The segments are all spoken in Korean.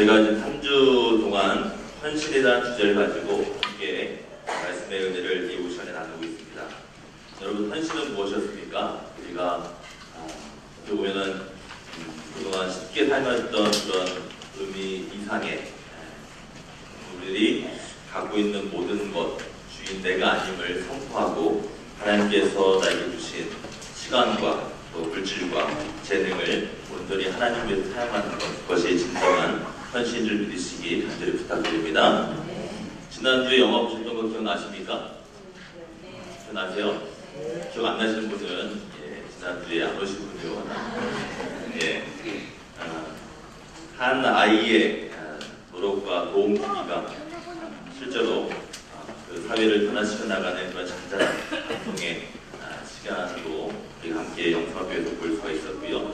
저희가 이제 3주 동안 헌신이라는 주제를 가지고 함께 말씀의 은혜를 이 오션에 나누고 있습니다. 여러분, 헌신은 무엇이었습니까? 우리가 어떻게 보면은 그동안 쉽게 살았던 그런 의미 이상의 우리들이 갖고 있는 모든 것, 주인 내가 아님을 선포하고 하나님께서 나에게 주신 시간과 또 물질과 재능을 온전히 하나님 위해서 사용하는 것이 진정한 헌신인 줄 믿으시기 간절히 부탁드립니다. 지난주에 영화 보셨던 거 기억나십니까? 기억나세요? 기억 안 나시는 분은 지난주에 안 오시군요. 한 아이의 노력과 도움 주기가 실제로 그 사회를 변화시켜 나가는 그런 잔잔한 활동의 시간으로 우리가 함께 영상학교에서 볼 수가 있었고요.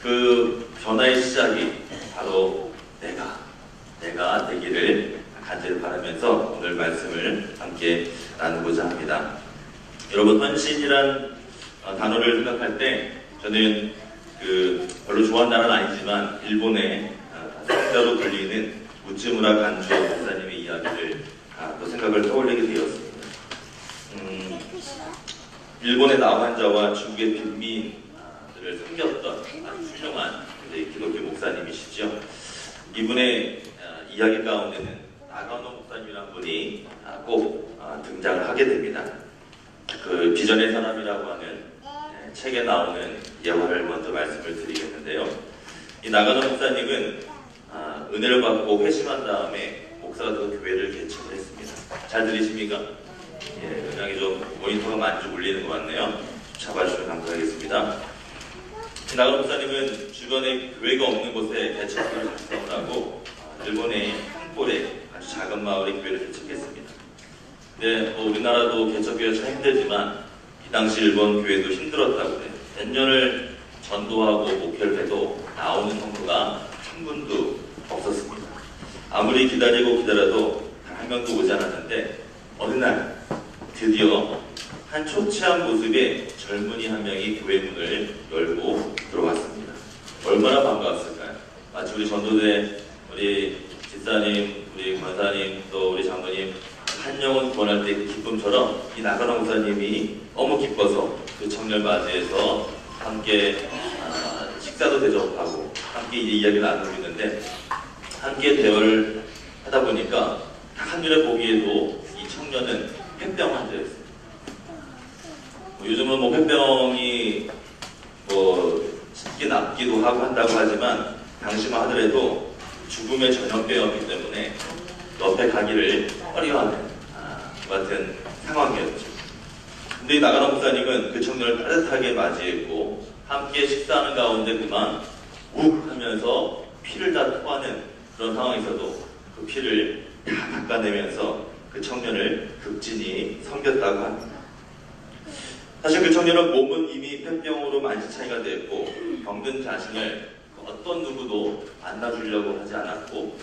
그 변화의 시작이 바로 내가 되기를 간절히 바라면서 오늘 말씀을 함께 나누고자 합니다. 여러분, 헌신이란 단어를 생각할 때 저는 별로 좋아하는 나라는 아니지만 일본의 성자로 불리는 우츠무라 간주오 목사님의 이야기를 또 생각을 떠올리게 되었습니다. 일본의 나환자와 중국의 빈민들을 섬겼던 아주 훌륭한 기독교 목사님이시죠. 이분의 이야기 가운데는 나가노 목사님이라는 분이 꼭 등장을 하게 됩니다. 그 비전의 사람이라고 하는 책에 나오는 예화를 먼저 말씀을 드리겠는데요. 이 나가노 목사님은 은혜를 받고 회심한 다음에 목사가 그 교회를 개척을 했습니다. 잘 들리십니까? 음향이 좀 모니터가 많이 울리는 것 같네요. 잡아주시면 감사하겠습니다. 나가노 목사님은 주변에 교회가 없는 곳에 개척을 작성을 하고 일본의 한 아주 작은 마을의 교회를 개척했습니다. 근데 우리나라도 개척교회가 참 힘들지만 이 당시 일본 교회도 힘들었다고 해요. 몇 년을 전도하고 목회를 해도 나오는 성도가 한 분도 없었습니다. 아무리 기다려도 단 한 명도 오지 않았는데 어느 날 드디어 한 초췌한 모습의 젊은이 한 명이 교회 문을 열고 들어왔습니다. 얼마나 반가웠을까요? 마치 우리 전도대 우리 집사님, 우리 권사님, 또 우리 장로님 한 영혼 구원할 때 그 기쁨처럼 이 나가노 목사님이 너무 기뻐서 그 청년을 맞이해서 함께 식사도 대접하고 함께 이야기를 나누고 있는데 함께 대화를 하다 보니까 딱 한눈에 보기에도 이 청년은 폐병 환자였어요. 요즘은 폐병이 쉽게 낫기도 하고 한다고 하지만 당시만 하더라도 죽음의 전염병이었기 때문에 옆에 가기를 꺼려하는 같은 상황이었죠. 근데 나가노 목사님은 그 청년을 따뜻하게 맞이했고 함께 식사하는 가운데 그만 욱 하면서 피를 다 토하는 그런 상황에서도 그 피를 다 닦아내면서 그 청년을 극진히 섬겼다고 합니다. 사실 그 청년은 몸은 이미 폐병으로 만신창이가 됐고 병든 자신을 어떤 누구도 만나주려고 하지 않았고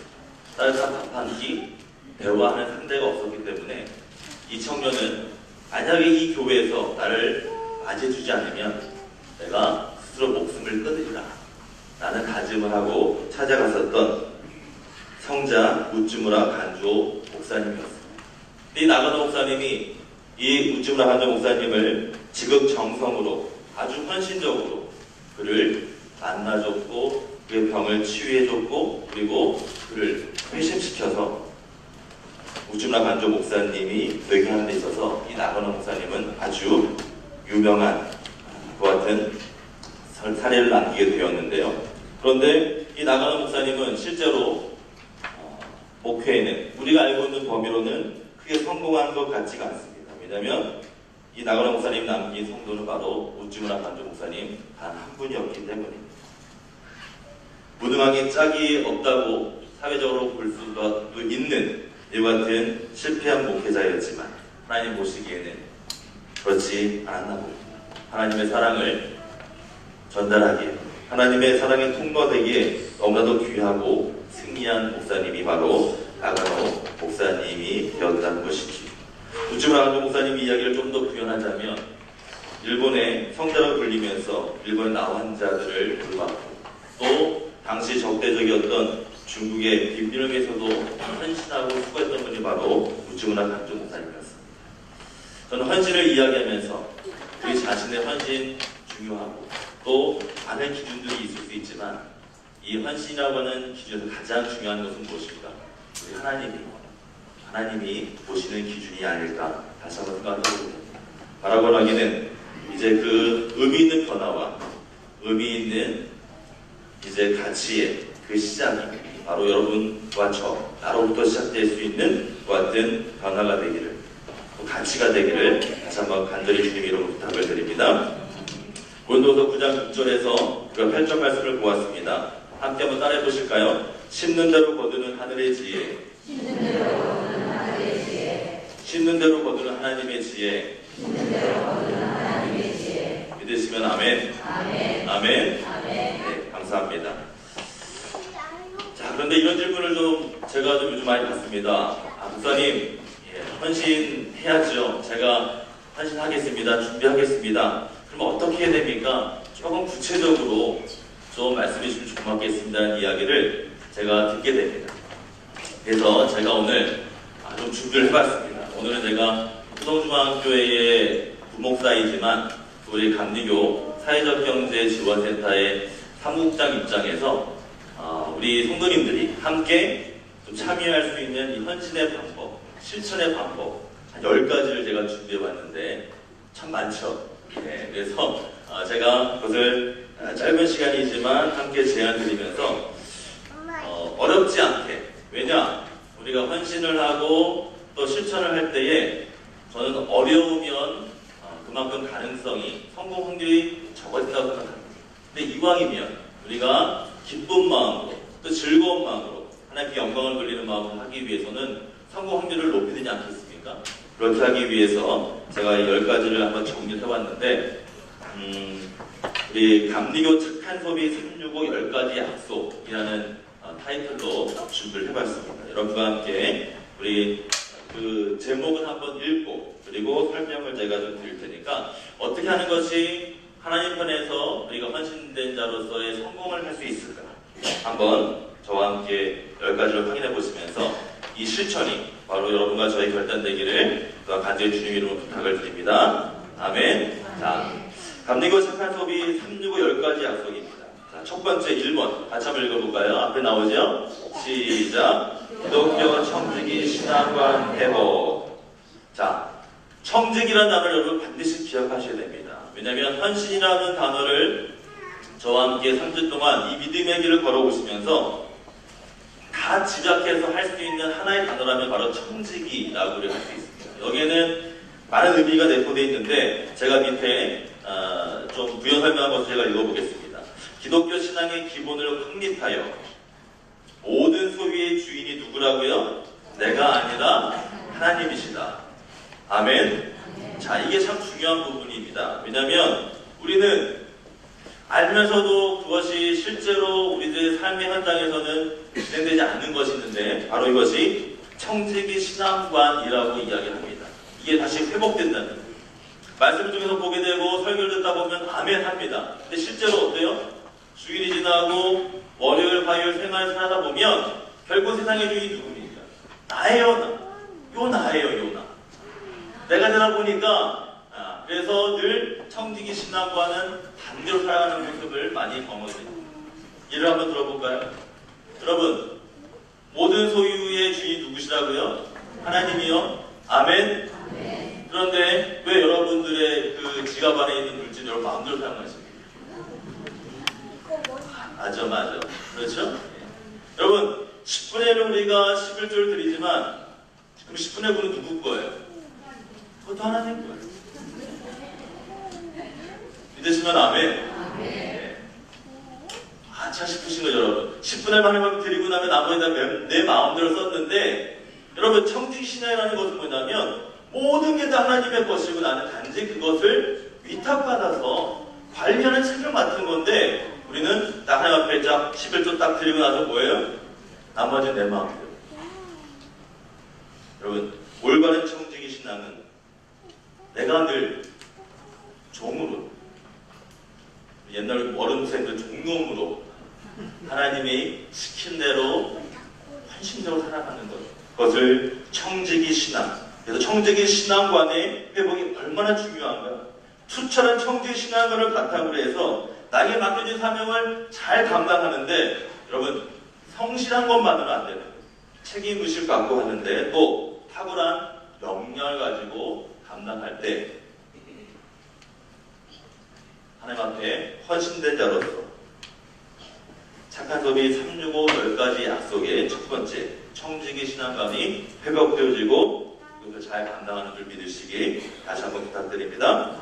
따뜻한 밥 한 끼, 대화하는 상대가 없었기 때문에 이 청년은 만약에 이 교회에서 나를 맞이해주지 않으면 내가 스스로 목숨을 끊으리라 라는 다짐을 하고 찾아갔었던 성자 우츠무라 간주오 목사님이었습니다. 이 나가노 목사님이 이 우츠무라 간주오 목사님을 지극정성으로 아주 헌신적으로 그를 만나줬고 그의 병을 치유해줬고 그리고 그를 회심시켜서 우츠무라 간주오 목사님이 되게 하는 데 있어서 이 나가노 목사님은 아주 유명한 그와 같은 사례를 남기게 되었는데요. 그런데 이 나가노 목사님은 실제로 목회에는 우리가 알고 있는 범위로는 크게 성공한 것 같지가 않습니다. 왜냐하면 이 나가노 목사님 남긴 성도는 바로 우츠무라 간주오 목사님 단 한 분이었기 때문입니다. 무능하게 짝이 없다고 사회적으로 볼 수도 있는 이와 같은 실패한 목회자였지만 하나님 보시기에는 그렇지 않았나 봅니다. 하나님의 사랑을 전달하기에 하나님의 사랑의 통로되기에 너무나도 귀하고 승리한 목사님이 바로 나가노 목사님이 되었다는 것이죠. 우츠무라 간주오 목사님 이야기를 좀 더 구현하자면 일본의 성자로 불리면서 일본의 나환자들을 돌봤고 또 당시 적대적이었던 중국의 빈민에서도 헌신하고 수고했던 분이 바로 우지문학 강조 목사님이었습니다. 저는 헌신을 이야기하면서 우리 자신의 헌신 중요하고 또 많은 기준들이 있을 수 있지만 이 헌신이라고 하는 기준에서 가장 중요한 것은 무엇입니까? 우리 하나님이 보시는 기준이 아닐까 다시 한번 생각해보게 됩니다. 바라보라기는 이제 그 의미 있는 변화와 의미 있는 이제 가치의 그 시작이 바로 여러분과 저 나로부터 시작될 수 있는 같은 변화가 되기를 또 가치가 되기를 다시 한번 간절히 주님 이름으로 부탁을 드립니다. 고린도서 9장 6절에서 그 8절 말씀을 보았습니다. 함께 한번 따라해 보실까요? 심는 대로 거두는 하늘의 지혜, 심는 대로 거두는 하나님의 지혜, 믿으시면 아멘. 아멘. 네, 감사합니다. 자, 그런데 이런 질문을 제가 요즘 많이 받습니다. 목사님, 헌신해야죠. 제가 헌신하겠습니다. 준비하겠습니다. 그럼 어떻게 해야 됩니까? 조금 구체적으로 좀 말씀해 주시면 고맙겠습니다는 이야기를 제가 듣게 됩니다. 그래서 제가 오늘 좀 준비를 해봤습니다. 오늘은 제가 후성중앙교회의 부목사이지만 우리 감리교 사회적경제지원센터의 사무국장 입장에서 우리 성도님들이 함께 좀 참여할 수 있는 이 헌신의 방법, 실천의 방법 한 10가지를 제가 준비해봤는데 참 많죠. 네, 그래서 제가 그것을 짧은 시간이지만 함께 제안드리면서 어렵지 않게, 왜냐 우리가 헌신을 하고 또 실천을 할 때에 저는 어려우면 그만큼 가능성이 성공 확률이 적어진다고 생각합니다. 근데 이왕이면 우리가 기쁜 마음으로 또 즐거운 마음으로 하나님께 영광을 돌리는 마음으로 하기 위해서는 성공 확률을 높이지 되지 않겠습니까? 그렇게 하기 위해서 제가 이 10가지를 한번 정리를 해봤는데 우리 감리교 착한 소비 365 10가지 약속이라는 타이틀로 준비를 해봤습니다. 여러분과 함께 우리 그 제목을 한번 읽고 그리고 설명을 제가 좀 드릴 테니까 어떻게 하는 것이 하나님 편에서 우리가 헌신된 자로서의 성공을 할 수 있을까? 한번 저와 함께 10가지를 확인해 보시면서 이 실천이 바로 여러분과 저희 결단되기를 간절히 주님 이름으로 부탁을 드립니다. 아멘. 자, 감리교 착한 소비 365 10가지 약속입니다. 자, 첫 번째 1번 같이 한번 읽어볼까요? 앞에 나오죠? 시작. 기독교 청지기 신앙관 회복. 자, 청지기라는 단어를 여러분 반드시 기억하셔야 됩니다. 왜냐하면 헌신이라는 단어를 저와 함께 3주 동안 이 믿음의 길을 걸어오시면서 다 집약해서 할 수 있는 하나의 단어라면 바로 청지기라고 할 수 있습니다. 여기에는 많은 의미가 내포되어 있는데 제가 밑에 좀 부연 설명한 것을 제가 읽어보겠습니다. 기독교 신앙의 기본을 확립하여 모든 소유의 주인이 누구라고요? 내가 아니라 하나님이시다. 아멘. 자, 이게 참 중요한 부분입니다. 왜냐하면 우리는 알면서도 그것이 실제로 우리들의 삶의 현장에서는 진행되지 않는 것이 있는데 바로 이것이 청지기 신앙관이라고 이야기합니다. 이게 다시 회복된다는 거예요. 말씀을 통해서 보게 되고 설교를 듣다 보면 아멘 합니다. 근데 실제로 어때요? 주일이 지나고 월요일, 화요일 생활을 살다 보면 결국 세상의 주인이 누굽니까? 나예요. 나예요. 나. 내가 되다 보니까 그래서 늘 청지기 신앙과는 반대로 살아가는 모습을 많이 경험합니다. 예를 한번 들어볼까요? 여러분, 모든 소유의 주인이 누구시라고요? 하나님이요? 아멘? 그런데 왜 여러분들의 그 지갑 안에 있는 물질 여러분 마음대로 사용하십니까? 맞아. 그렇죠? 여러분, 10분의 1은 우리가 11조를 드리지만 그럼 10분의 9는 누구 거예요? 그것도 하나님 거예요. 믿으시면 아멘. 네. 참 싶으신 거죠, 여러분. 10분의 1만 드리고 나면 나머지 다 내 마음대로 썼는데 여러분, 청지기 신앙이라는 것은 뭐냐면 모든 게 다 하나님의 것이고 나는 단지 그것을 위탁받아서 관리하는 책임을 맡은 건데 우리는 딱 하나님 앞에 11조 딱 드리고 나서 뭐예요? 나머지는 내 마음대로. 여러분, 올바른 청지기 신앙은 내가 늘 종으로 옛날 어른생들 종놈으로 하나님이 시킨 대로 헌신적으로 살아가는 것, 그것을 청지기 신앙. 그래서 청지기 신앙관의 회복이 얼마나 중요한가. 투철한 청지기 신앙관을 바탕으로 해서 나에게 맡겨진 사명을 잘 감당하는데, 여러분 성실한 것만으로는 안 되는 거예요. 책임의식을 갖고 하는데 또 탁월한 역량을 가지고 감당할 때 하나님 앞에 헌신된 자로서 착한 소비 365 10가지 약속의 첫 번째 청지기 신앙감이 회복되어지고 이것을 잘 감당하는 줄 믿으시기 다시 한번 부탁드립니다.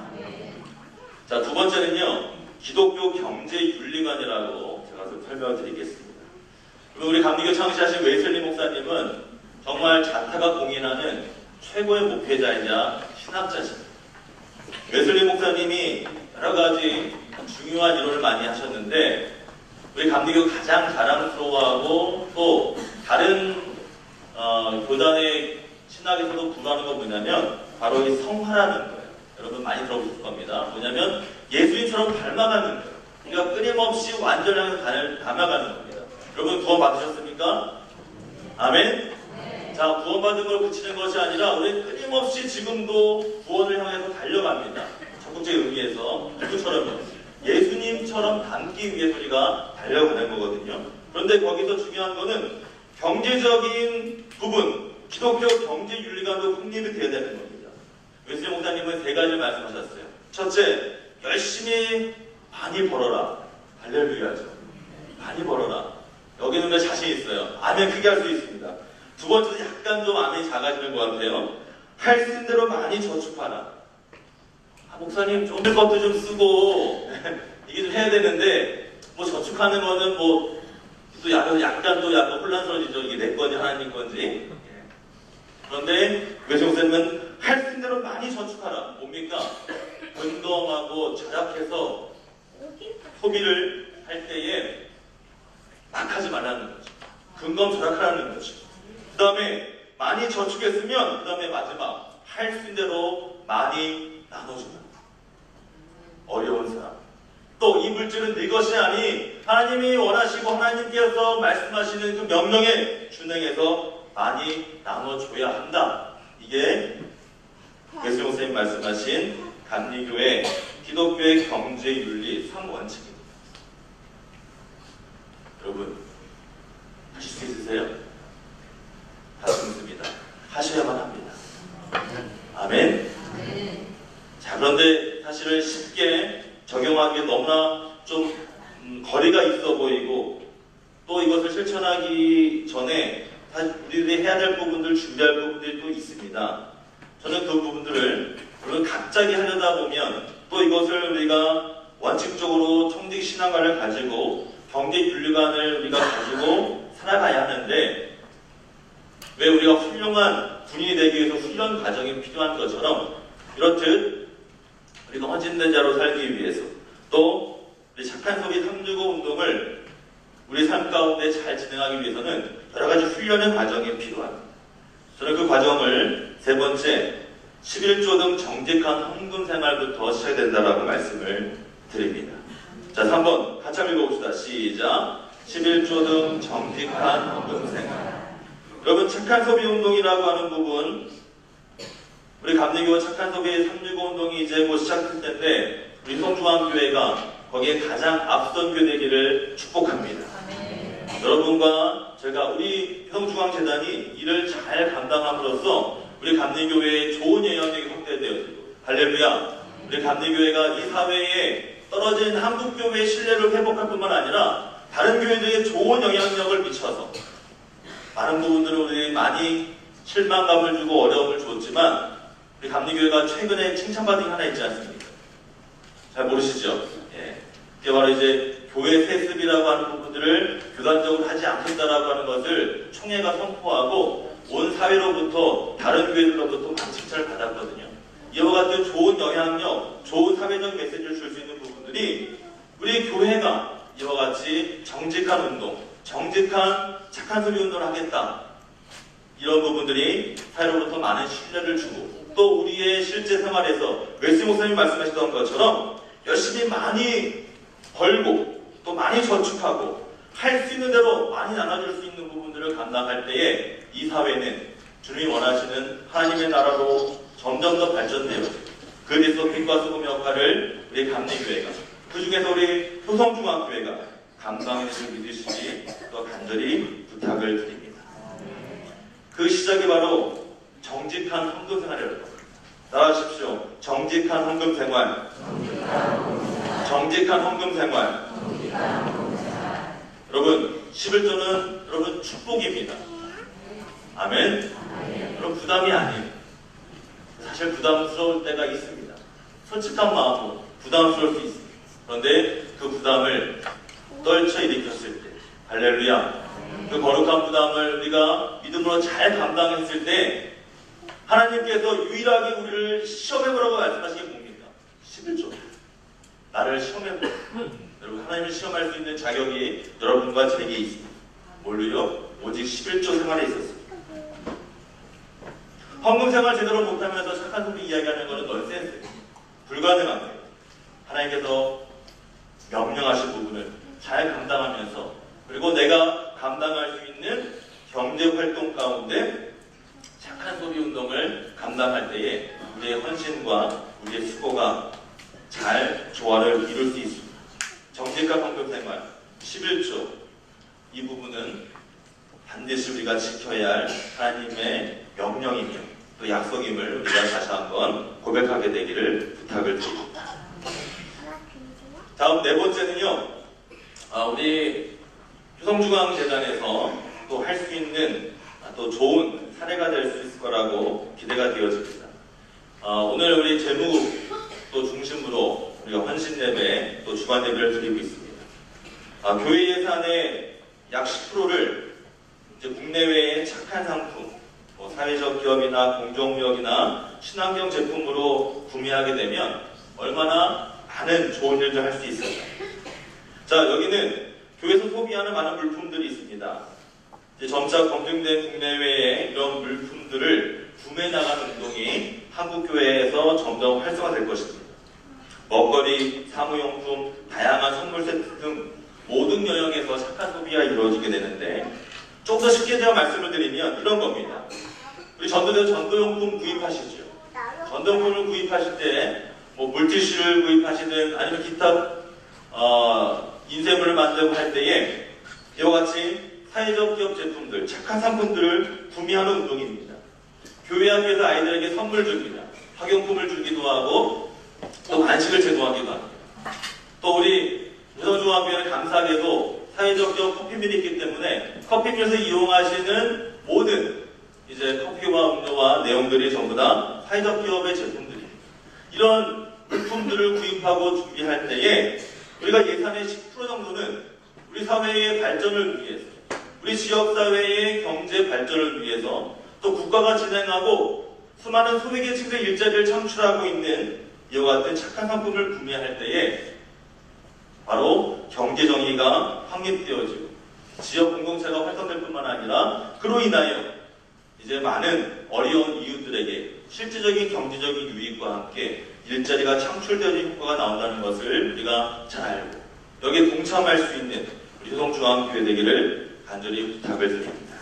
자, 두 번째는요, 기독교 경제윤리관이라고 제가 좀 설명을 드리겠습니다. 우리 감리교 창시하신 웨슬리 목사님은 정말 자타가 공인하는 최고의 목회자이자 신학자십니다. 웨슬리 목사님이 여러 가지 중요한 이론을 많이 하셨는데, 우리 감리교 가장 자랑스러워하고 또 다른 교단의 신학에서도 구하는 건 뭐냐면 바로 이 성화라는 거예요. 여러분 많이 들어보실 겁니다. 뭐냐면 예수님처럼 닮아가는 거예요. 그러니까 끊임없이 완전하게 닮아가는 겁니다. 여러분 구원 받으셨습니까? 아멘? 네. 자, 구원받은 걸 그치는 것이 아니라 우리 끊임없이 지금도 구원을 향해서 달려갑니다. 첫 번째 의미에서 누구처럼요? 예수님처럼 닮기 위해서 우리가 달려가는 거거든요. 그런데 거기서 중요한 거는 경제적인 부분, 기독교 경제윤리관도 확립이 돼야 되는 겁니다. 웨슬리 목사님은 세 가지를 말씀하셨어요. 첫째, 열심히 많이 벌어라. 할렐루야죠. 많이 벌어라. 여기는 왜 자신 있어요? 아멘 크게 할 수 있습니다. 두 번째도 약간 좀 아멘이 작아지는 것 같아요. 할 수 있는 대로 많이 저축하라. 목사님 좀 것도 좀 쓰고 이게 좀 해야 되는데 뭐 저축하는 거는 뭐 또 약간 혼란스러워지죠. 이게 내 건지 하나님 건지. 그런데 웨슬리 목사님은 할 수 있는 대로 많이 저축하라. 뭡니까? 근검하고 절약해서 소비를 할 때에 막 하지 말라는 거죠. 근검절약하라는 거죠. 그 다음에 많이 저축했으면 그 다음에 마지막 할 수 있는 대로 많이 나눠주는 어려운 사람. 또 이 물질은 네 것이 아니 하나님이 원하시고 하나님께서 말씀하시는 그 명령에 준행해서 많이 나눠줘야 한다. 이게 웨슬리 목사님 말씀하신 감리교의 기독교의 경제윤리 3원칙입니다. 여러분 하실 수 있으세요? 다시 묻습니다. 하셔야만 합니다. 아멘. 자, 그런데 사실은 쉽게 적용하기에 너무나 좀 거리가 있어 보이고 또 이것을 실천하기 전에 사실 우리들이 해야 될 부분들, 준비할 부분들이 또 있습니다. 저는 그 부분들을 물론 갑자기 하려다 보면 또 이것을 우리가 원칙적으로 청직 신앙관을 가지고 경제윤리관을 우리가 가지고 살아가야 하는데, 왜 우리가 훌륭한 군인이 되기 위해서 훈련 과정이 필요한 것처럼 이렇듯 우리가 헌신된 자로 살기 위해서 또 우리 착한 소비 365 운동을 우리 삶 가운데 잘 진행하기 위해서는 여러 가지 훈련의 과정이 필요합니다. 저는 그 과정을 세 번째 11조 등 정직한 헌금 생활부터 시작된다라고 말씀을 드립니다. 자, 3번 같이 한번 읽어봅시다. 시작. 11조 등 정직한 헌금 생활. 여러분 착한 소비 운동이라고 하는 부분, 우리 감리교 착한 소비 365 운동이 이제 곧 시작될 텐데 우리 성중앙교회가 거기에 가장 앞선 교회되기를 축복합니다. 여러분과 제가 우리 성중앙재단이 이를 잘 감당함으로써 우리 감리교회의 좋은 영향력이 확대되어지고, 할렐루야, 우리 감리교회가 이 사회에 떨어진 한국교회의 신뢰를 회복할 뿐만 아니라 다른 교회들에게 좋은 영향력을 미쳐서 많은 부분들은 우리 많이 실망감을 주고 어려움을 줬지만 우리 감리교회가 최근에 칭찬받은 게 하나 있지 않습니까? 잘 모르시죠? 예. 그게 바로 이제 교회 세습이라고 하는 부분들을 교단적으로 하지 않겠다라고 하는 것을 총회가 선포하고 온 사회로부터 다른 교회들로부터 많은 칭찬을 받았거든요. 이와 같은 좋은 영향력, 좋은 사회적 메시지를 줄 수 있는 부분들이 우리 교회가 이와 같이 정직한 운동, 정직한 착한 소비 운동을 하겠다. 이런 부분들이 사회로부터 많은 신뢰를 주고 또 우리의 실제 생활에서 웨슬리 목사님이 말씀하셨던 것처럼 열심히 많이 벌고 또 많이 저축하고 할 수 있는 대로 많이 나눠줄 수 있는 부분들을 감당할 때에 이 사회는 주님이 원하시는 하나님의 나라로 점점 더 발전되어 그리스도 빛과 소금 역할을 우리 감리교회가 그 중에서 우리 효성중앙교회가 감당해 줄 믿으시기 또 간절히 부탁을 드립니다. 그 시작이 바로 정직한 헌금 생활이라고 합니다. 따라하십시오. 정직한 헌금 생활. 정직한 헌금 생활. 여러분, 11조는 여러분 축복입니다. 아멘. 여러분 부담이 아니에요. 사실 부담스러울 때가 있습니다. 솔직한 마음으로 부담스러울 수 있습니다. 그런데 그 부담을 떨쳐 일으켰을 때, 할렐루야. 그 거룩한 부담을 우리가 믿음으로 잘 감당했을 때 하나님께서 유일하게 우리를 시험해보라고 말씀하신 게 뭡니까? 11조. 나를 시험해보라. 여러분 하나님을 시험할 수 있는 자격이 여러분과 제게 있습니다. 뭘로요? 오직 11조 생활에 있었습니다. 헌금 생활 제대로 못하면서 착한 소리 이야기하는 것은 넌센스예요. 불가능합니다. 하나님께서 명령하신 부분을 잘 감당하면서 그리고 내가 감당할 수 있는 경제 활동 가운데 착한 소비 운동을 감당할 때에 우리의 헌신과 우리의 수고가 잘 조화를 이룰 수 있습니다. 정직한 헌금 생활 11조 이 부분은 반드시 우리가 지켜야 할 하나님의 명령이며 또 약속임을 우리가 다시 한번 고백하게 되기를 부탁을 드립니다. 다음 네 번째는요, 우리 효성중앙재단에서 또 할 수 있는 또 좋은 사례가 될 수 있을 거라고 기대가 되어집니다. 오늘 우리 재무 또 중심으로 우리가 헌신 예배 또 주간 예배를 드리고 있습니다. 교회 예산의 약 10%를 이제 국내외의 착한 상품, 뭐 사회적 기업이나 공정무역이나 친환경 제품으로 구매하게 되면 얼마나 많은 좋은 일들 할 수 있을까? 자, 여기는 교회에서 소비하는 많은 물품들이 있습니다. 이제 점차 검증된 국내외의 이런 물품들을 구매 나가는 운동이 한국교회에서 점점 활성화될 것입니다. 먹거리, 사무용품, 다양한 선물 세트 등 모든 영역에서 착한 소비가 이루어지게 되는데 좀 더 쉽게 제가 말씀을 드리면 이런 겁니다. 우리 전도용품 구입하시죠. 전도용품을 구입하실 때 뭐 물티슈를 구입하시든 아니면 기타 인쇄물을 만들고 할 때에 이와 같이 사회적 기업 제품들, 착한 상품들을 구매하는 운동입니다. 교회 앞에서 아이들에게 선물 줍니다. 학용품을 주기도 하고 또 간식을 제공하기도 합니다. 또 우리 효성중앙교회는 감사하게도 사회적 기업 커피밀이 있기 때문에 커피밀에서 이용하시는 모든 이제 커피와 음료와 내용들이 전부 다 사회적 기업의 제품들입니다. 이런 물품들을 구입하고 준비할 때에 우리가 예산의 10% 정도는 우리 사회의 발전을 위해서, 우리 지역사회의 경제 발전을 위해서, 또 국가가 진행하고 수많은 소비계층의 일자리를 창출하고 있는 이와 같은 착한 상품을 구매할 때에 바로 경제정의가 확립되어지고 지역 공동체가 활성될 뿐만 아니라 그로 인하여 이제 많은 어려운 이웃들에게 실질적인 경제적인 유익과 함께 일자리가 창출되는 효과가 나온다는 것을 우리가 잘 알고 여기에 동참할 수 있는 우리 효성중앙교회 되기를 간절히 부탁을 드립니다.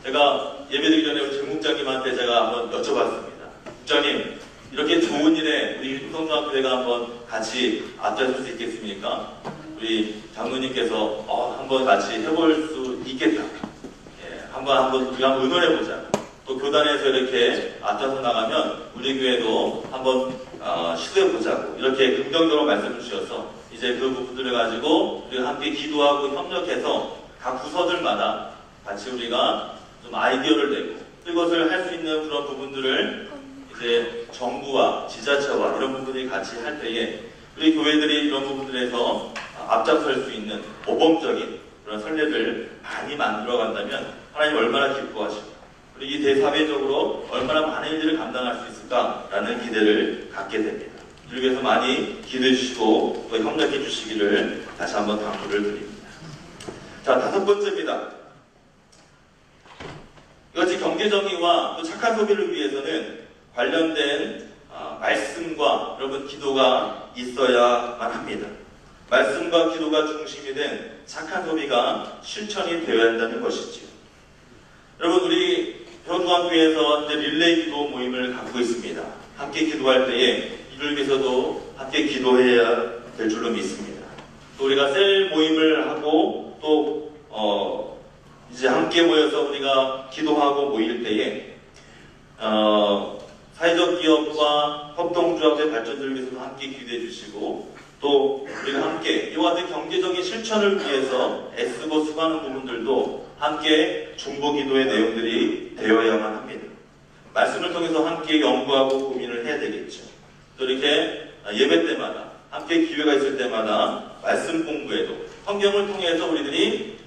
제가 예배드리기 전에 우리 정국장님한테 제가 한번 여쭤봤습니다. 국장님, 이렇게 좋은 일에 우리 효성중앙교회가 한번 같이 앞장설 수 있겠습니까? 우리 장로님께서 한번 같이 해볼 수 있겠다. 한번 우리가 한번 의논해보자. 또 교단에서 이렇게 앞장서 나가면 우리 교회도 한번 시도해보자고 이렇게 긍정적으로 말씀을 주셔서 이제 그 부분들을 가지고 우리가 함께 기도하고 협력해서 각 부서들마다 같이 우리가 좀 아이디어를 내고 이것을 할 수 있는 그런 부분들을 이제 정부와 지자체와 이런 부분들이 같이 할 때에 우리 교회들이 이런 부분들에서 앞장설 수 있는 모범적인 그런 선례를 많이 만들어 간다면 하나님 얼마나 기뻐하실까? 그리고 이 대사회적으로 얼마나 많은 일들을 감당할 수 있을까라는 기대를 갖게 됩니다. 이를 위해서 많이 기도해 주시고 또 협력해 주시기를 다시 한번 당부를 드립니다. 자, 다섯 번째입니다. 이것이 경제정의와 또 착한 소비를 위해서는 관련된 말씀과 여러분 기도가 있어야만 합니다. 말씀과 기도가 중심이 된 착한 소비가 실천이 되어야 한다는 것이지요. 여러분, 우리 현주한교회에서 이제 릴레이 기도 모임을 갖고 있습니다. 함께 기도할 때에 이를 위해서도 함께 기도해야 될 줄로 믿습니다. 또 우리가 셀 모임을 하고 또 이제 함께 모여서 우리가 기도하고 모일 때에 사회적 기업과 협동조합의 발전을 위해서도 함께 기도해 주시고, 또 우리가 함께 이와 같은 경제적인 실천을 위해서 애쓰고 수고하는 부분들도 함께 중보 기도의 내용들이 되어야만 합니다. 말씀을 통해서 함께 연구하고 고민을 해야 되겠죠. 또 이렇게 예배 때마다 함께 기회가 있을 때마다 말씀 공부에도 성경을 통해서 우리들이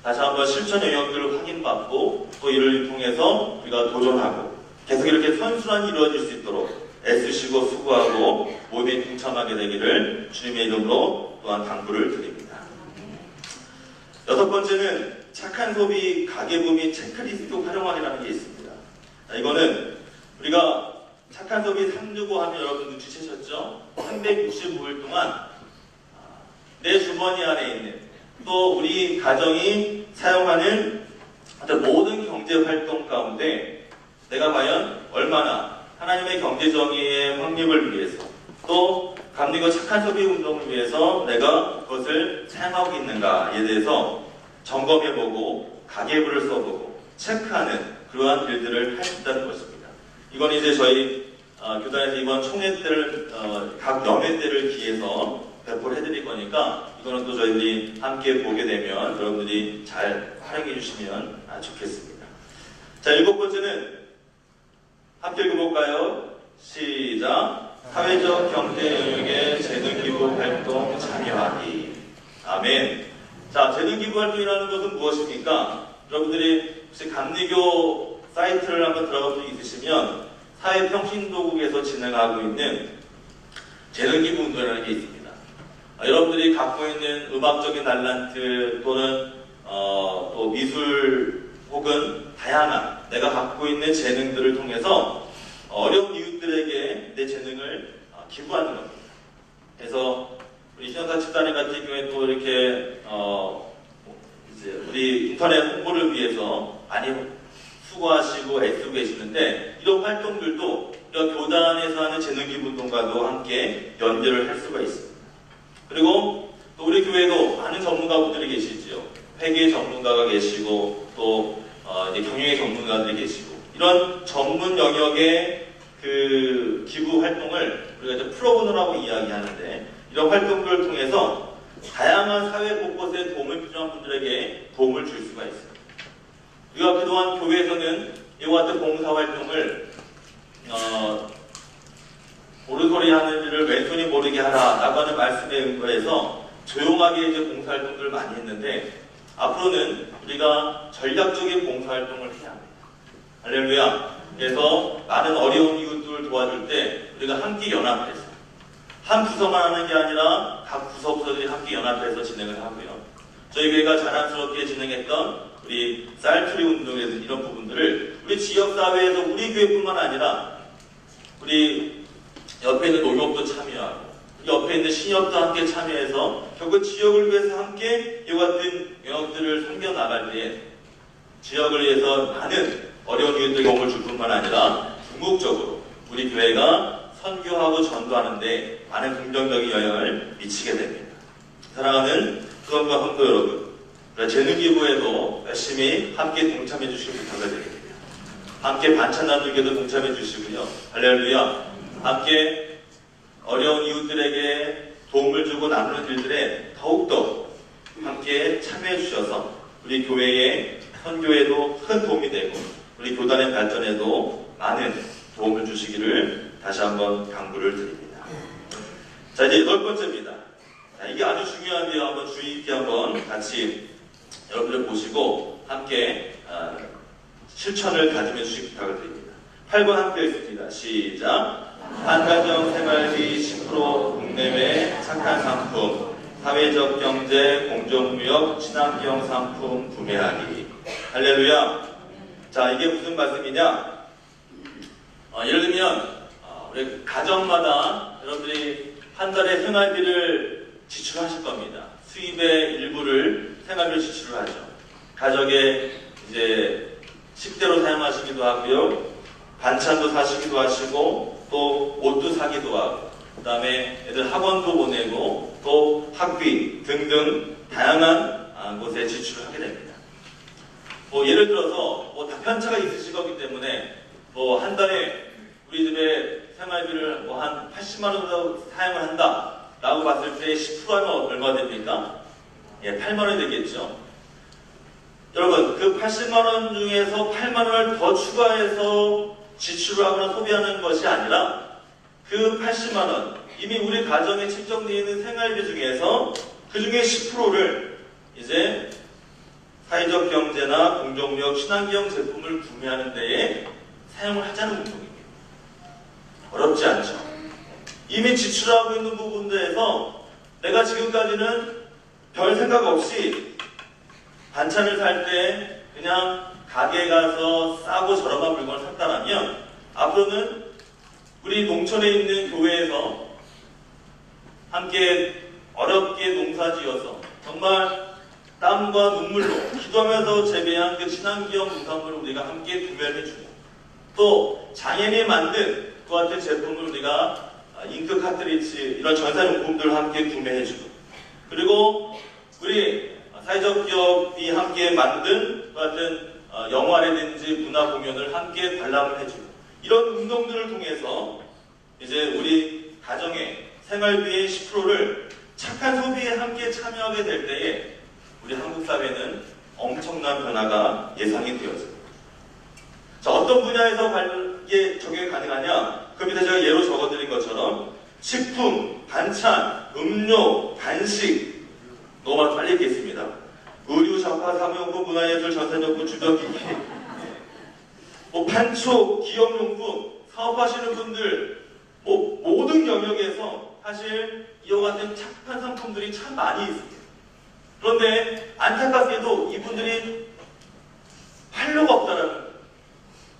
다시 한번 실천 영역들을 확인받고, 또 이를 통해서 우리가 도전하고 계속 이렇게 선순환이 이루어질 수 있도록 애쓰시고 수고하고 모임에 동참하게 되기를 주님의 이름으로 또한 당부를 드립니다. 여섯 번째는 착한 소비 가계부 및 체크리스트 활용하기라는 게 있습니다. 이거는 우리가 착한 소비 365 하면 여러분 눈치채셨죠? 365일 동안 내 주머니 안에 있는, 또 우리 가정이 사용하는 모든 경제 활동 가운데 내가 과연 얼마나 하나님의 경제 정의의 확립을 위해서, 또 감리고 착한 소비 운동을 위해서 내가 그것을 사용하고 있는가에 대해서 점검해보고 가계부를 써보고 체크하는 그러한 일들을 할 수 있다는 것입니다. 이건 이제 저희 교단에서 이번 총회 때를 각 연회 때를 기해서 배포를 해드릴 거니까 이거는 또 저희들이 함께 보게 되면 여러분들이 잘 활용해 주시면 좋겠습니다. 자, 일곱 번째는 함께 읽어볼까요? 시작! 사회적 경제 영역의 재능기부 활동 참여하기. 아멘. 자, 재능기부 활동이라는 것은 무엇입니까? 여러분들이 혹시 감리교 사이트를 한번 들어가 본 적 있으시면 사회평신도국에서 진행하고 있는 재능기부 운동이라는 게 있습니다. 여러분들이 갖고 있는 음악적인 달란트 또는 또 미술 혹은 다양한 내가 갖고 있는 재능들을 통해서 어려운 이웃들에게 내 재능을 기부하는 겁니다. 그래서 우리 신영사 집단회 같은 경우에 또 이렇게 이제 우리 인터넷 홍보를 위해서 많이 수고하시고 애쓰고 계시는데, 이런 활동들도 우리가 교단에서 하는 재능기부 운동과도 함께 연결을 할 수가 있습니다. 그리고 또 우리 교회도 많은 전문가분들이 계시지요. 회계 전문가가 계시고 또 이제 경영의 전문가들이 계시고, 이런 전문 영역의 그 기부 활동을 우리가 이제 프로보노라고 이야기하는데, 이런 활동들을 통해서 다양한 사회 곳곳에 도움을 필요한 분들에게 도움을 줄 수가 있습니다. 우리가 그동안 교회에서는 이와 같은 봉사활동을 오른손이 하는 일을 왼손이 모르게 하라라고 하는 말씀에 근거해서 조용하게 이제 봉사활동들을 많이 했는데, 앞으로는 우리가 전략적인 봉사활동을 해야 합니다. 할렐루야. 그래서 많은 어려운 이웃들을 도와줄 때 우리가 함께 연합해서, 한 부서만 하는 게 아니라 각 부서들이 함께 연합해서 진행을 하고요. 저희 교회가 자랑스럽게 진행했던 우리 쌀투리 운동이라든지 이런 부분들을 우리 지역사회에서 우리 교회뿐만 아니라 우리 옆에 있는 농협도 참여하고 옆에 있는 신협도 함께 참여해서 결국 지역을 위해서 함께 이와 같은 영역들을 섬겨나갈 때에 지역을 위해서 많은 어려운 이웃들 도움을 줄 뿐만 아니라 궁극적으로 우리 교회가 선교하고 전도하는데 많은 긍정적인 영향을 미치게 됩니다. 사랑하는 수원과 성도 여러분, 재능기부에도 열심히 함께 동참해 주시기 부탁드립니다. 함께 반찬 나누기에도 동참해 주시고요. 할렐루야. 함께 어려운 이웃들에게 도움을 주고 나누는 일들에 더욱더 함께 참여해 주셔서 우리 교회의 선교에도 큰 도움이 되고 우리 교단의 발전에도 많은 도움을 주시기를 다시 한번 강구를 드립니다. 자, 이제 8번째입니다. 자, 이게 아주 중요한데요. 한번 주의 깊게 한번 같이 여러분들 보시고 함께 실천을 다짐해 주시기 부탁을 드립니다. 8번 함께 읽습니다. 시작! 한가정 생활비 10% 국내외 착한 상품, 사회적 경제, 공정무역, 친환경 상품 구매하기. 할렐루야. 자, 이게 무슨 말씀이냐? 예를 들면 우리 가정마다 여러분들이 한 달에 생활비를 지출하실 겁니다. 수입의 일부를 생활비로 지출을 하죠. 가족의 이제 식대로 사용하시기도 하고요. 반찬도 사시기도 하시고 또 옷도 사기도 하고 그 다음에 애들 학원도 보내고 또 학비 등등 다양한 곳에 지출을 하게 됩니다. 예를 들어서 답변차가 있으실 거기 때문에 한 달에 우리 집에 생활비를 한 80만 원 정도 사용을 한다 라고 봤을 때 10% 하면 얼마 됩니까? 8만 원이 되겠죠. 여러분, 그 80만 원 중에서 8만 원을 더 추가해서 지출을 하거나 소비하는 것이 아니라 그 80만 원, 이미 우리 가정에 책정되어 있는 생활비 중에서 그 중에 10%를 이제 사회적 경제나 공정무역, 친환경 제품을 구매하는 데에 사용을 하자는 운동입니다. 어렵지 않죠? 이미 지출하고 있는 부분들에서 내가 지금까지는 별 생각 없이 반찬을 살 때 그냥 가게에 가서 싸고 저렴한 물건을 샀다면 앞으로는 우리 농촌에 있는 교회에서 함께 어렵게 농사지어서 정말 땀과 눈물로 기도하면서 재배한 그 친환경 농산물을 우리가 함께 구매를 해주고 또 장인이 만든 그 같은 제품을 우리가 잉크 카트리지 이런 전사용품들을 함께 구매해주고 그리고 우리 사회적 기업이 함께 만든 그 같은 영화라든지 문화 공연을 함께 관람을 해주고 이런 운동들을 통해서 이제 우리 가정의 생활비의 10%를 착한 소비에 함께 참여하게 될 때에 우리 한국 사회는 엄청난 변화가 예상이 되어집니다. 자, 어떤 분야에서 이게 적용이 가능하냐? 그 밑에 제가 예로 적어드린 것처럼 식품, 반찬, 음료, 간식 너무 빨리 읽겠습니다. 의류, 잡화, 사무용품, 문화예술, 전산용품, 주변기기 판촉, 기업용품, 사업하시는 분들 모든 영역에서 사실 이와 같은 착한 상품들이 참 많이 있습니다. 그런데 안타깝게도 이분들이 활로가 없다라는 거예요.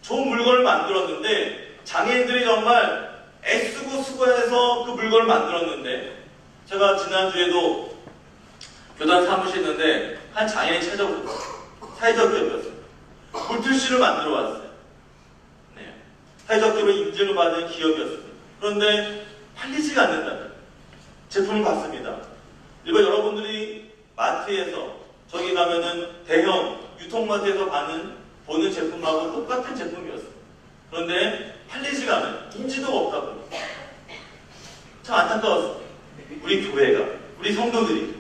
좋은 물건을 만들었는데 장애인들이 정말 애쓰고 수고해서 그 물건을 만들었는데 제가 지난주에도 교단 사무실에 있는데 한 장애인 찾아오셨어요. 사회적 기업이었어요. 물티슈를 만들어 왔어요. 네. 사회적 기업으로 인증을 받은 기업이었습니다. 그런데 팔리지가 않는다는 제품을 봤습니다. 그리고 여러분들이 마트에서 저기 가면은 대형 유통마트에서 보는 제품하고 똑같은 제품이었어요. 그런데 팔리지가 않아요. 인지도가 없다고. 참 안타까웠어요. 우리 교회가, 우리 성도들이.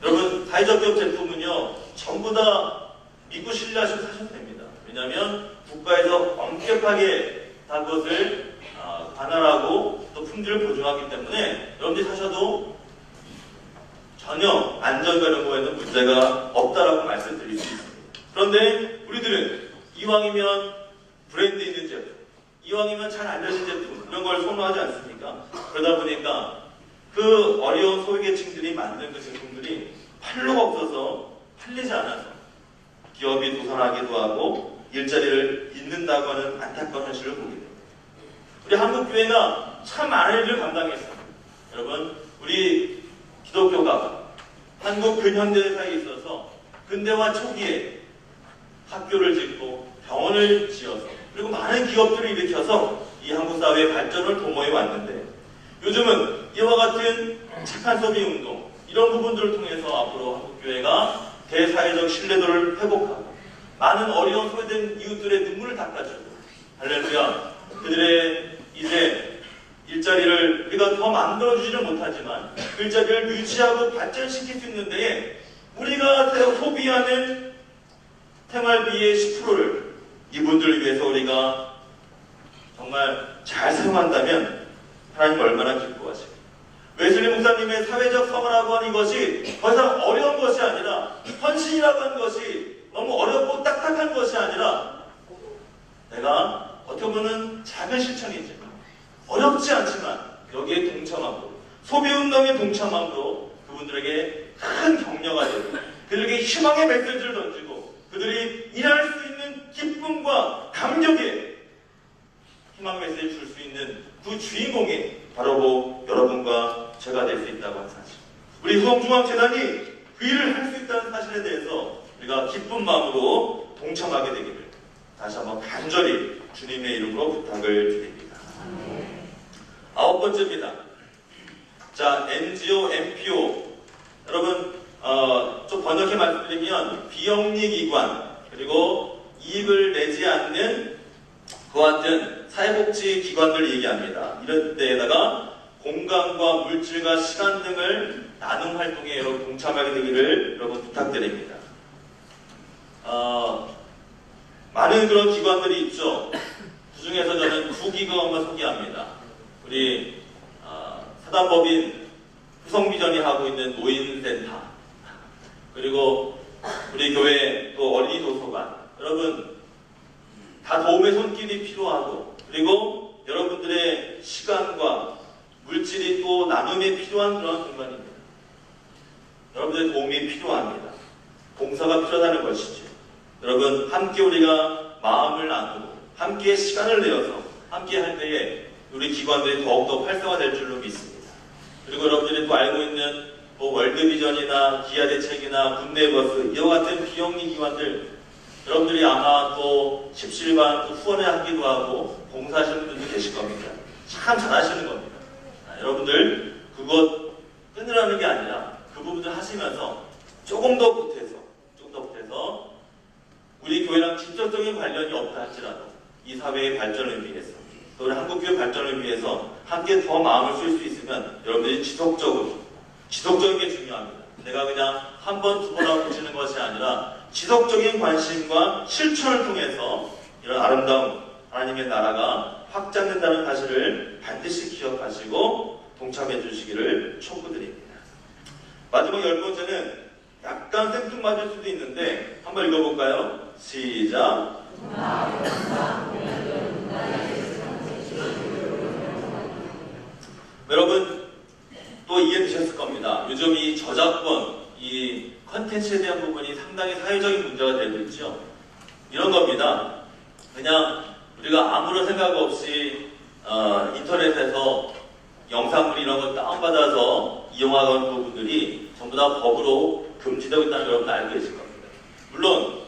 여러분, 사회적 기업 제품은요, 전부 다 믿고 신뢰하셔서 사셔도 됩니다. 왜냐하면 국가에서 엄격하게 다 그것을 관할하고 또 품질을 보증하기 때문에 여러분들이 사셔도 전혀 안전과 이런 거에는 문제가 없다라고 말씀드릴 수 있습니다. 그런데 우리들은 이왕이면 브랜드 있는 제품, 이왕이면 잘 알려진 제품 이런 걸 선호하지 않습니까? 그러다 보니까 그 어려운 소외계층들이 만든 그 제품들이 팔로가 없어서 팔리지 않아서 기업이 도산하기도 하고 일자리를 잃는다고 하는 안타까운 현실을 보게 됩니다. 우리 한국교회가 참 많은 일을 감당했어요. 여러분, 우리 기독교가 한국 근현대사에 있어서 근대화 초기에 학교를 짓고 병원을 지어서 그리고 많은 기업들을 일으켜서 이 한국 사회의 발전을 도모해 왔는데 요즘은 이와 같은 착한 소비 운동 이런 부분들을 통해서 앞으로 한국교회가 대사회적 신뢰도를 회복하고 많은 어려운 소외된 이웃들의 눈물을 닦아주고 할렐루야 그들의 이제 일자리를 우리가 더 만들어주지는 못하지만 그 일자리를 유지하고 발전시킬 수 있는 데에 우리가 소비하는 생활비의 10%를 이분들을 위해서 우리가 정말 잘 사용한다면 하나님 얼마나 기뻐하실까. 웨슬리 목사님의 사회적 성화라고 하는 것이 더 이상 어려운 것이 아니라 헌신이라고 하는 것이 너무 어렵고 딱딱한 것이 아니라 내가 어떻게 보면 작은 실천이지만 어렵지 않지만 여기에 동참하고 소비운동에 동참함으로 그분들에게 큰 격려가 되고 그들에게 희망의 메시지를 던지고 그들이 일할 수 있는 기쁨과 감격에 희망 메시지를 줄 수 있는 그 주인공이 바로 여러분과 제가 될 수 있다고 하는 사실. 우리 후원중앙재단이 그 일을 할 수 있다는 사실에 대해서 우리가 기쁜 마음으로 동참하게 되기를 다시 한번 간절히 주님의 이름으로 부탁을 드립니다. 9번째입니다. 자, NGO, NPO. 여러분, 좀 번역해 말씀드리면 비영리기관, 그리고 이익을 내지 않는 그와 같은 사회복지 기관들을 얘기합니다. 이런 때에다가 공간과 물질과 시간 등을 나눔 활동에 여러분 동참하게 되기를 여러분 부탁드립니다. 많은 그런 기관들이 있죠. 그 중에서 저는 두 기관만 소개합니다. 우리 사단법인 후성비전이 하고 있는 노인센터, 그리고 우리 교회 또 어린이도서관. 여러분 다 도움의 손길이 필요하고, 그리고 여러분들의 시간과 물질이 또 나눔에 필요한 그런 공간입니다. 여러분들의 도움이 필요합니다. 봉사가 필요하다는 것이죠. 여러분 함께 우리가 마음을 나누고 함께 시간을 내어서 함께 할 때에 우리 기관들이 더욱더 활성화될 줄로 믿습니다. 그리고 여러분들이 또 알고 있는 뭐 월드비전이나 기아대책이나 군대버스 이와 같은 비영리 기관들, 여러분들이 아마 또 십시일반 또 후원을 하기도 하고 봉사하시는 분들도 계실 겁니다. 참 잘하시는 겁니다. 여러분들 그것 끊으라는 게 아니라 그 부분들 하시면서 조금 더 보태서 우리 교회랑 직접적인 관련이 없다 할지라도 이 사회의 발전을 위해서, 또 우리 한국교회 발전을 위해서 함께 더 마음을 쓸 수 있으면 여러분들이 지속적인 게 중요합니다. 내가 그냥 한 번, 두 번 하고 보시는 것이 아니라 지속적인 관심과 실천을 통해서 이런 아름다운 하나님의 나라가 확장된다는 사실을 반드시 기억하시고 동참해 주시기를 촉구드립니다. 마지막 10번째는 약간 생뚱맞을 수도 있는데 한번 읽어볼까요? 시작. 여러분 또 이해되셨을 겁니다. 요즘 이 저작권, 이 컨텐츠에 대한 부분이 상당히 사회적인 문제가 되고 있죠. 이런 겁니다. 그냥 우리가 아무런 생각 없이 인터넷에서 영상물 이런 거 다운받아서 이용하는 부분들이 전부 다 법으로 금지되고 있다는 걸 여러분 알고 계실 겁니다. 물론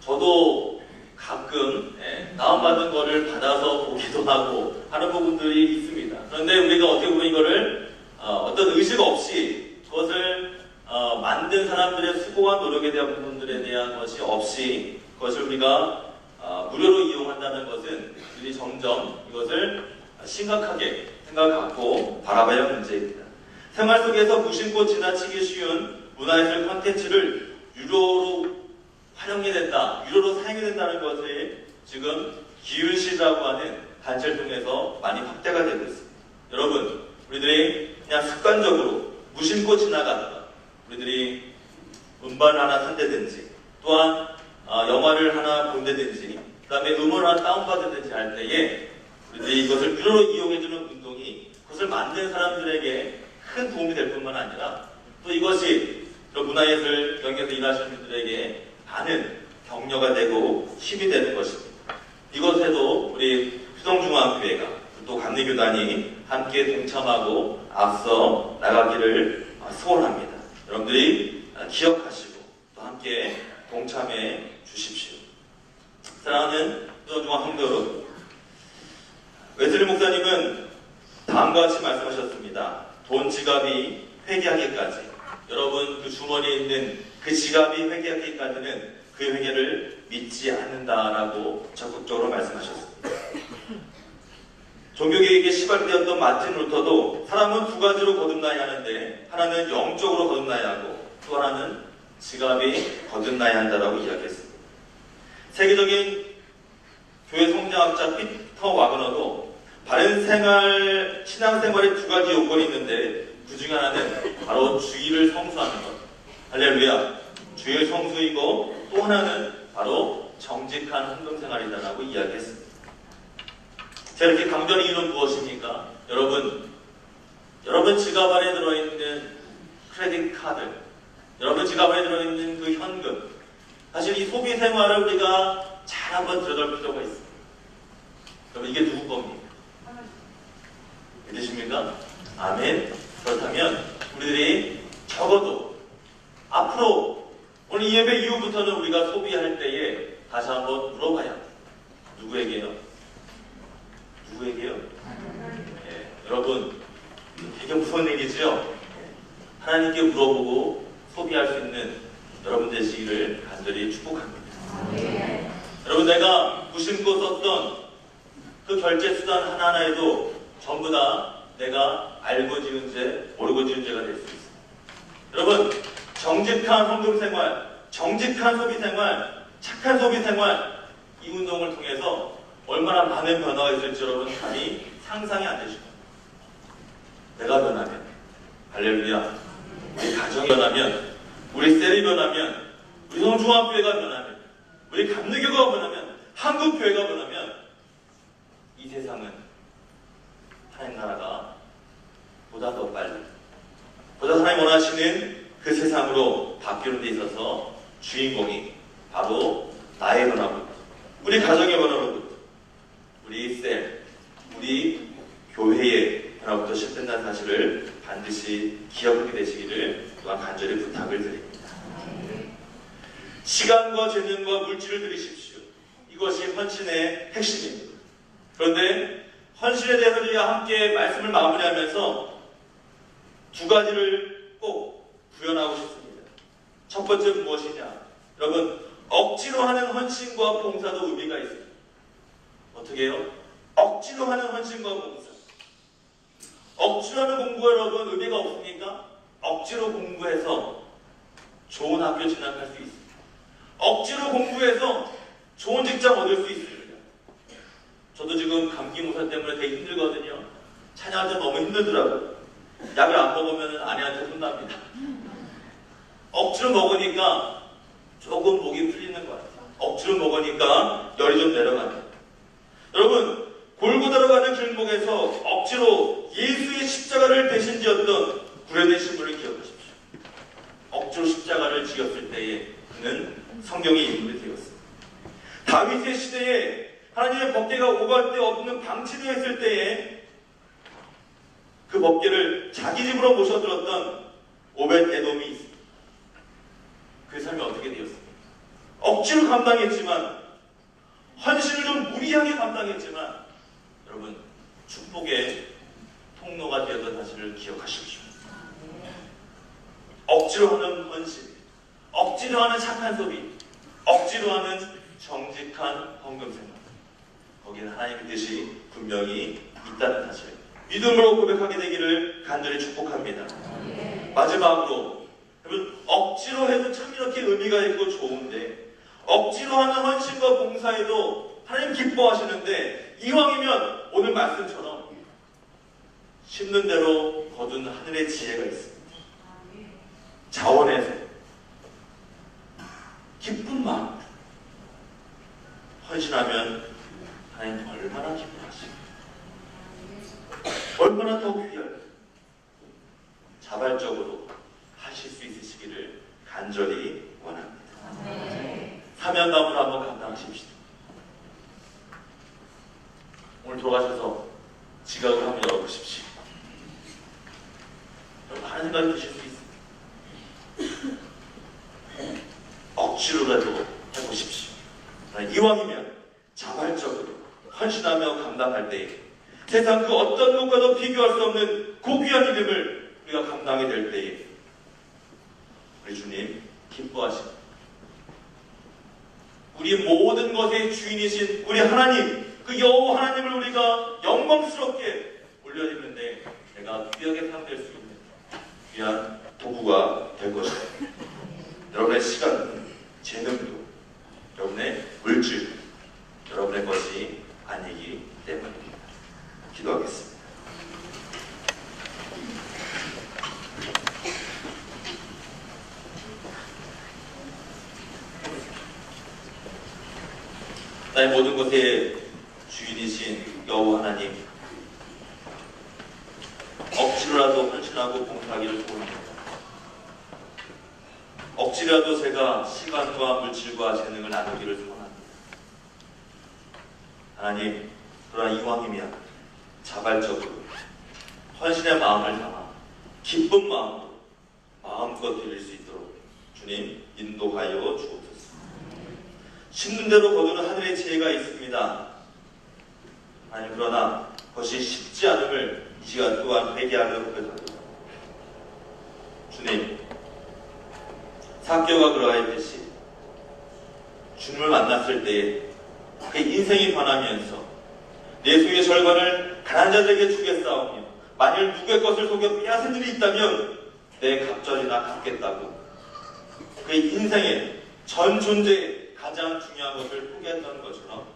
저도 가끔 다운받은 거를 받아서 보기도 하고 하는 부분들이 있습니다. 그런데 우리가 어떻게 보면 이거를 어떤 의식 없이 그것을 만든 사람들의 수고와 노력에 대한 부분들에 대한 것이 없이 그것을 우리가 무료로 이용한다는 것은 우리 점점 이것을 심각하게 생각을 갖고 바라봐야 할 문제입니다. 생활 속에서 무심코 지나치기 쉬운 문화예술 콘텐츠를 유료로 활용해낸다, 유료로 사용해낸다는 것이 지금 기율시라고 하는 단체를 통해서 많이 확대가 되고 있습니다. 여러분, 우리들이 그냥 습관적으로 무심코 지나가다가 우리들이 음반을 하나 산다든지 또한 영화를 하나 본다든지 그 다음에 음원을 하나 다운받든지 할 때에 우리들이 이것을 유료로 이용해주는 운동이 그것을 만든 사람들에게 큰 도움이 될 뿐만 아니라 또 이것이 문화예술 경영에서 일하시는 분들에게 많은 격려가 되고 힘이 되는 것입니다. 이것에도 우리 수동중앙교회가 또 감리교단이 함께 동참하고 앞서 나가기를 소원합니다. 여러분들이 기억하시고 또 함께 동참해 주십시오. 사랑하는 수동중앙 성도 여러분, 웨슬리 목사님은 다음과 같이 말씀하셨습니다. 돈 지갑이 회개하기까지, 여러분 그 주머니에 있는 그 지갑이 회개하기까지는 그 회개를 믿지 않는다라고 적극적으로 말씀하셨습니다. 종교개혁에 시발되었던 마틴 루터도 사람은 두 가지로 거듭나야 하는데 하나는 영적으로 거듭나야 하고 또 하나는 지갑이 거듭나야 한다라고 이야기했습니다. 세계적인 교회 성장학자 피터 와그너도 바른 생활, 신앙생활에 두 가지 요건이 있는데 그 중에 하나는 바로 주의를 성수하는 것. 할렐루야. 주의 성수이고 또 하나는 바로 정직한 헌금생활이다라고 이야기했습니다. 제가 이렇게 강조하는 이유는 무엇입니까? 여러분 지갑 안에 들어있는 크레딧 카드, 여러분 지갑 안에 들어있는 그 현금, 사실 이 소비 생활을 우리가 잘 한번 들여다볼 필요가 있습니다. 여러분 이게 누구 겁니까? 믿으십니까? 아멘. 그렇다면 우리들이 적어도 앞으로 오늘 이 예배 이후부터는 우리가 소비할 때에 다시 한번 물어봐야 합니다. 누구에게요? 누구에게요? 여러분, 되게 무서운 얘기죠? 하나님께 물어보고 소비할 수 있는 여러분 되시기를 간절히 축복합니다. 여러분, 내가 무심코 썼던 그 결제 수단 하나하나에도 전부 다 내가 알고 지은 죄, 모르고 지은 죄가 될 수 있습니다. 여러분, 정직한 헌금 생활, 정직한 소비 생활, 착한 소비 생활, 이 운동을 통해서 얼마나 많은 변화가 있을지 여러분 감히 상상이 안 되실 겁니다. 내가 변하면, 할렐루야, 우리 가정이 변하면, 우리 셀이 변하면, 우리 성중학교회가 변하면, 우리 감리교가 변하면, 한국교회가 변하면 이 세상은 하나님 나라가 보다 더 빨리, 보다 하나님 원하시는 그 세상으로 바뀌는 데 있어서 주인공이 바로 나의 변화부터, 우리 가정의 변화로부터, 우리 셀, 우리 교회의 변화부터 시작된다는 사실을 반드시 기억하게 되시기를 또한 간절히 부탁을 드립니다. 시간과 재능과 물질을 들이십시오. 이것이 헌신의 핵심입니다. 그런데 헌신에 대해서 우리가 함께 말씀을 마무리하면서 두 가지를 꼭 구현하고 싶습니다. 첫 번째는 무엇이냐? 여러분, 억지로 하는 헌신과 봉사도 의미가 있습니다. 어떻게 해요? 억지로 하는 헌신과 봉사. 억지로 하는 공부 여러분 의미가 없습니까? 억지로 공부해서 좋은 학교 진학할 수 있습니다. 억지로 공부해서 좋은 직장 얻을 수 있습니다. 저도 지금 감기 모사 때문에 되게 힘들거든요. 찬양할 때 너무 힘들더라고요. 약을 안 먹으면 아내한테 혼납니다. 억지로 먹으니까 조금 목이 풀리는 것 같아요. 억지로 먹으니까 열이 좀 내려갑니다. 여러분, 골고다로 가는 길목에서 억지로 예수의 십자가를 대신 지었던 구레되신 분을 기억하십시오. 억지로 십자가를 지었을 때에 그는 성경의 인물이 되었습니다. 다윗의 시대에 하나님의 법궤가 오갈 데 없는 방치되어 있을 때에 그 법궤를 자기 집으로 모셔들었던 오벳 에돔이 있습니다. 그 삶이 어떻게 되었습니까? 억지로 감당했지만, 헌신을 좀 무리하게 감당했지만, 여러분, 축복의 통로가 되었던 사실을 기억하십시오. 억지로 하는 헌신, 억지로 하는 착한 소비, 억지로 하는 정직한 헌금 생활, 거기는 하나님의 뜻이 분명히 있다는 사실, 믿음으로 고백하게 되기를 간절히 축복합니다. 마지막으로, 여러분, 억지로 해도 참 이렇게 의미가 있고 좋은데, 억지로 하는 헌신과 봉사에도 하나님 기뻐하시는데, 이왕이면 오늘 말씀처럼 심는 대로 거둔 하늘의 지혜가 있습니다. 자원에서 기쁜 마음 헌신하면 하나님 얼마나 기뻐하시고 얼마나 더 귀할 자발적으로 하실 수 있으시기를 간절히 원합니다. 사명감으로 한번 감당하십시오. 오늘 돌아가셔서 지각을 한번 열어보십시오. 여러분, 하는 생각이 드실 수 있습니다. 억지로라도 해보십시오. 이왕이면 자발적으로 헌신하며 감당할 때에 세상 그 어떤 것과도 비교할 수 없는 고귀한 이름을 우리가 감당이 될 때에 우리 주님 기뻐하십니다. 우리 모든 것의 주인이신 우리 하나님, 그 여호와 하나님을 우리가 영광스럽게 올려드리는데 내가 귀하게 사용될 수 있는 귀한 도구가 될 것입니다. 여러분의 시간, 재능도, 여러분의 물질, 여러분의 것이 아니기 때문입니다. 기도하겠습니다. 나의 모든 것의 주인이신 여호와 하나님, 억지로라도 헌신하고 봉사하기를 소원합니다. 억지라도 제가 시간과 물질과 재능을 나누기를 소원합니다. 하나님, 그러나 이왕이면 자발적으로 헌신의 마음을 담아 기쁜 마음으로 마음껏 드릴 수 있도록 주님 인도하여 주옵소서. 심는 대로 거두는 하늘의 지혜가 있습니다. 아니 그러나 그것이 쉽지 않음을 이 시간 또한 회개하며 고백합니다. 주님, 삭개오가 그러하였듯이 주님을 만났을 때에 그 인생이 변하면서 내 소유의 절반을 가난한 자들에게 주겠사오며 만일 누구의 것을 속여 빼앗은 일이 있다면 내 갑절이나 갚겠다고 그 인생의 전 존재의 가장 중요한 것을 포기했던 것처럼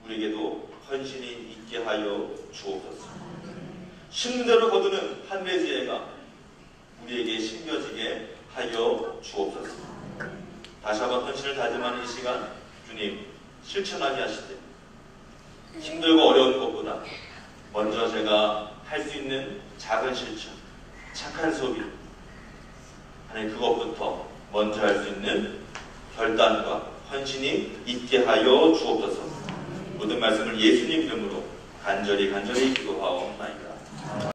우리에게도 헌신이 있게 하여 주옵소서. 심는 대로 거두는 하늘의 지혜가 우리에게 심겨지게 하여 주옵소서. 다시 한번 헌신을 다짐하는 이 시간 주님 실천하게 하시되 힘들고 어려운 것보다 먼저 제가 할 수 있는 작은 실천, 착한 소비, 아니 그것부터 먼저 할 수 있는 결단과 헌신이 있게 하여 주옵소서. 모든 말씀을 예수님 이름으로 간절히 기도하옵나이다.